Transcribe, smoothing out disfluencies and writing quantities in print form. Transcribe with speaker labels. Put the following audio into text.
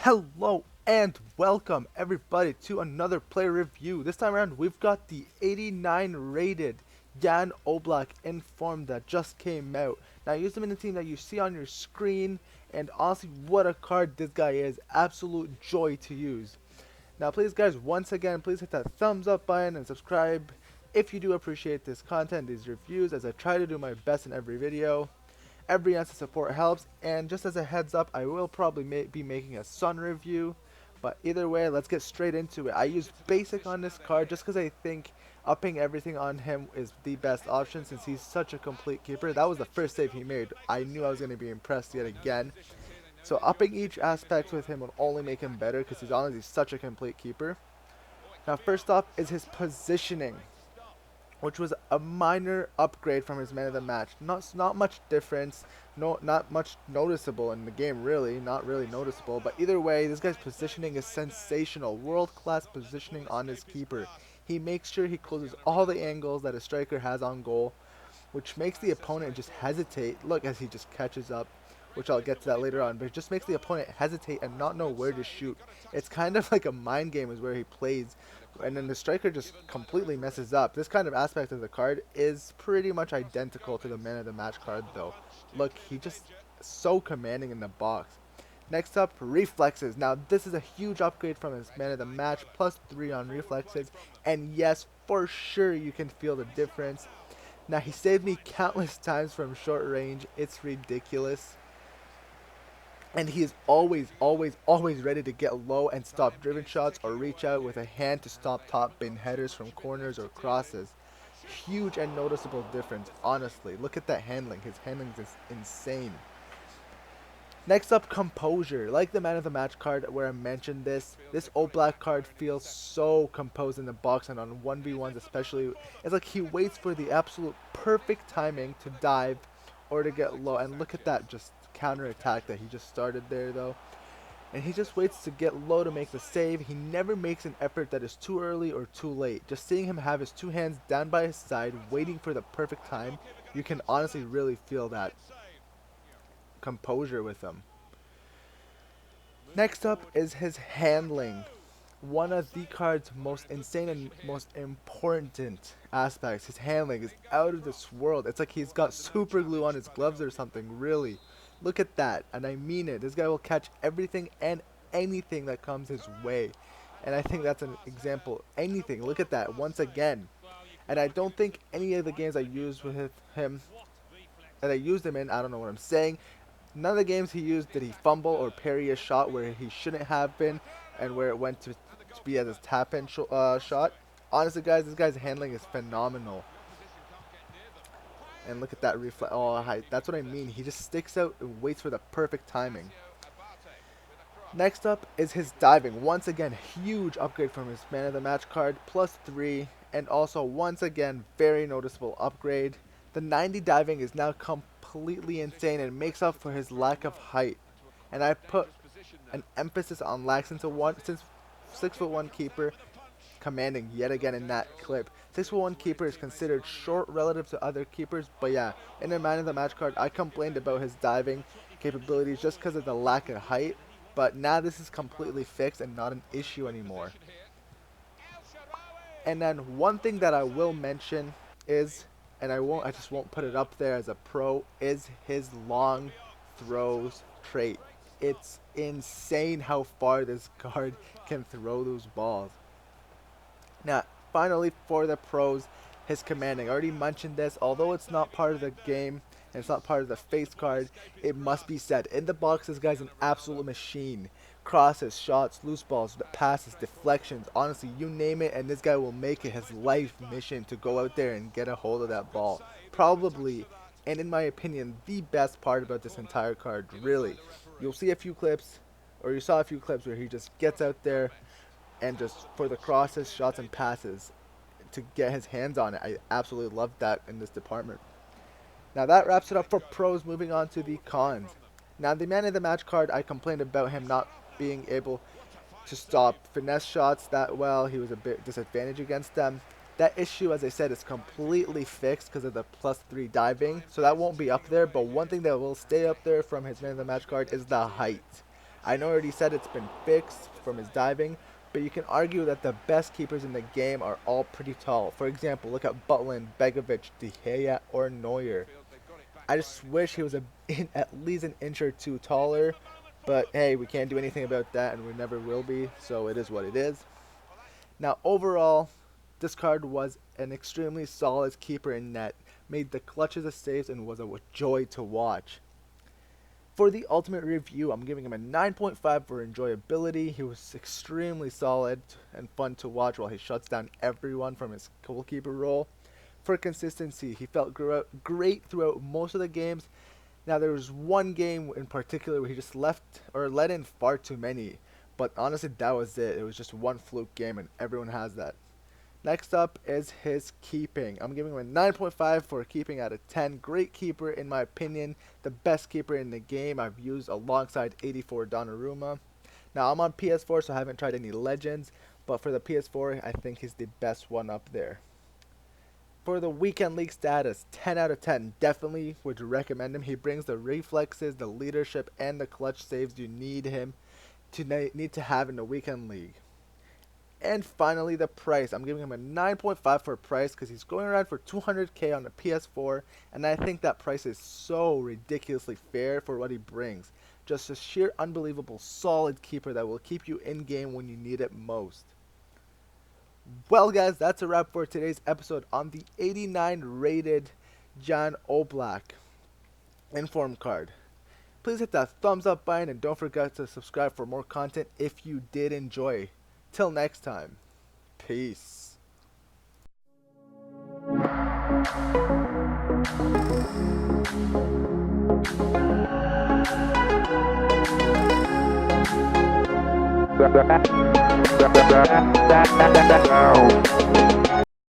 Speaker 1: Hello and welcome everybody to another player review. This time around we've got the 89 rated Jan Oblak in form that just came out. Now I used him in the team that you see on your screen, and honestly what a card this guy is. Absolute joy to use. Now please guys, once again, please hit that thumbs up button and subscribe if you do appreciate this content, these reviews, as I try to do my best in every video. Every ounce of support helps, and just as a heads up, I will probably be making a Sun review, but either way, let's get straight into it. I used basic on this card just because I think upping everything on him is the best option since he's such a complete keeper. That was the first save he made. I knew I was going to be impressed yet again. So upping each aspect with him will only make him better because he's honestly such a complete keeper. Now first off is his positioning, which was a minor upgrade from his man of the match. Not much difference, not much noticeable in the game really, not really noticeable, but either way, this guy's positioning is sensational. World-class positioning on his keeper. He makes sure he closes all the angles that a striker has on goal, which makes the opponent just hesitate. Look as he just catches up, which I'll get to that later on, but it just makes the opponent hesitate and not know where to shoot. It's kind of like a mind game is where he plays, and then the striker just completely messes up. This kind of aspect of the card is pretty much identical to the man of the match card though. Look, he just so commanding in the box. Next up, reflexes. Now this is a huge upgrade from his man of the match, +3 on reflexes, and yes, for sure you can feel the difference. Now he saved me countless times from short range. It's ridiculous. And he is always ready to get low and stop driven shots or reach out with a hand to stop top bin headers from corners or crosses. Huge and noticeable difference, honestly. Look at that handling. His handling is insane. Next up, composure. Like the man of the match card where I mentioned this Oblak card feels so composed in the box, and on 1v1s especially. It's like he waits for the absolute perfect timing to dive or to get low. And look at that just counter attack that he just started there though. And he just waits to get low to make the save. He never makes an effort that is too early or too late. Just seeing him have his two hands down by his side waiting for the perfect time, you can honestly really feel that composure with him. Next up is his handling. One of the card's most insane and most important aspects. His handling is out of this world. It's like he's got super glue on his gloves or something, really. Look at that, and I mean it. This guy will catch everything and anything that comes his way. And I think that's an example. Anything. Look at that once again. And I don't think any of the games I used with him, that I used him in, I don't know what I'm saying. None of the games he used did he fumble or parry a shot where he shouldn't have been, and where it went to be as his tap-in shot. Honestly, guys, this guy's handling is phenomenal. And look at that reflex. Oh, that's what I mean. He just sticks out and waits for the perfect timing. Next up is his diving. Once again, huge upgrade from his man of the match card, +3, and also once again, very noticeable upgrade. The 90 diving is now completely insane and makes up for his lack of height. And I put an emphasis on lack since 6'1" keeper commanding yet again in that clip. 6'1" keeper is considered short relative to other keepers, but yeah, in the man of the match card, I complained about his diving capabilities just because of the lack of height, but now this is completely fixed and not an issue anymore. And then one thing that I will mention is, and I just won't put it up there as a pro, is his long throws trait. It's insane how far this card can throw those balls. Now, finally, for the pros, his commanding. I already mentioned this. Although it's not part of the game and it's not part of the face card, it must be said. In the box, this guy's an absolute machine. Crosses, shots, loose balls, passes, deflections. Honestly, you name it, and this guy will make it his life mission to go out there and get a hold of that ball. Probably, and in my opinion, the best part about this entire card, really. You'll see a few clips, or you saw a few clips where he just gets out there and just for the crosses, shots, and passes to get his hands on it. I absolutely love that in this department. Now that wraps it up for pros. Moving on to the cons. Now the man of the match card, I complained about him not being able to stop finesse shots that well. He was a bit disadvantaged against them. That issue, as I said, is completely fixed because of the +3 diving, so that won't be up there. But one thing that will stay up there from his man of the match card is the height. I know I already said it's been fixed from his diving, but you can argue that the best keepers in the game are all pretty tall. For example, look at Butland, Begovic, De Gea, or Neuer. I just wish he was at least an inch or two taller, but hey, we can't do anything about that, and we never will be, so it is what it is. Now, overall, this card was an extremely solid keeper in net, made the clutches of saves, and was a joy to watch. For the ultimate review, I'm giving him a 9.5 for enjoyability. He was extremely solid and fun to watch while he shuts down everyone from his goalkeeper role. For consistency, he felt great throughout most of the games. Now, there was one game in particular where he just let in far too many. But honestly, that was it. It was just one fluke game, and everyone has that. Next up is his keeping. I'm giving him a 9.5 for keeping out of 10. Great keeper, in my opinion. The best keeper in the game I've used alongside 84 Donnarumma. Now, I'm on PS4, so I haven't tried any Legends. But for the PS4, I think he's the best one up there. For the weekend league status, 10 out of 10. Definitely would recommend him. He brings the reflexes, the leadership, and the clutch saves you need to have in the weekend league. And finally, the price. I'm giving him a 9.5 for price because he's going around for 200k on the PS4, and I think that price is so ridiculously fair for what he brings. Just a sheer unbelievable solid keeper that will keep you in game when you need it most. Well, guys, that's a wrap for today's episode on the 89 rated Jan Oblak inform card. Please hit that thumbs up button and don't forget to subscribe for more content if you did enjoy. Till next time, peace.
Speaker 2: Down.